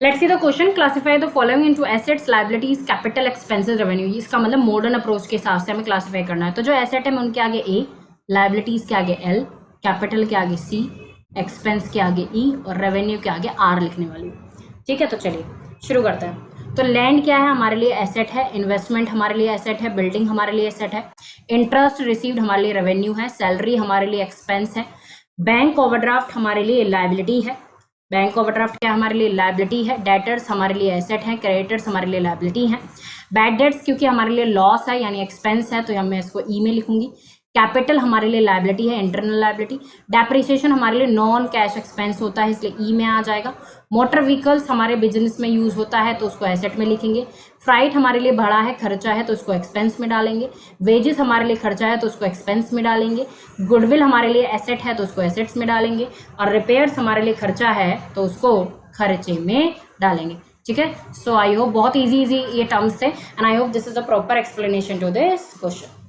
Let's see the question, classify the following into assets, liabilities, capital, expenses, revenue. इसका मतलब modern approach के हिसाब से हमें क्लासिफाई करना है। तो जो एसेट है उनके आगे ए, लायबिलिटीज के आगे एल, कैपिटल के आगे सी, एक्सपेंस के आगे ई और रेवेन्यू के आगे आर लिखने वाली। ठीक है, तो चलिए शुरू करते हैं। तो लैंड क्या है, हमारे लिए एसेट है। इन्वेस्टमेंट हमारे लिए एसेट है। बिल्डिंग हमारे लिए एसेट है। इंटरेस्ट रिसीव्ड हमारे लिए रेवेन्यू है। सैलरी हमारे लिए एक्सपेंस है। बैंक ओवरड्राफ्ट हमारे लिए लायबिलिटी है। बैंक ओवरड्राफ्ट क्या हमारे लिए लायबिलिटी है। डेटर्स हमारे लिए एसेट है। क्रेडिटर्स हमारे लिए लायबिलिटी है। बैड डेट्स क्योंकि हमारे लिए लॉस है यानी एक्सपेंस है, तो मैं इसको ई में लिखूंगी। कैपिटल हमारे लिए लायबिलिटी है, इंटरनल लायबिलिटी। डेप्रिसिएशन हमारे लिए नॉन कैश एक्सपेंस होता है, इसलिए ई में आ जाएगा। मोटर व्हीकल्स हमारे बिजनेस में यूज होता है, तो उसको एसेट में लिखेंगे। फ्राइट हमारे लिए भाड़ा है, खर्चा है, तो उसको एक्सपेंस में डालेंगे। वेजेस हमारे लिए खर्चा है, तो उसको एक्सपेंस में डालेंगे। गुडविल हमारे लिए एसेट है, तो उसको एसेट्स में डालेंगे। और रिपेयर्स हमारे लिए खर्चा है, तो उसको खर्चे में डालेंगे। ठीक है, सो आई होप बहुत इजी ये टर्म्स थे, and I hope this is the proper explanation to this question.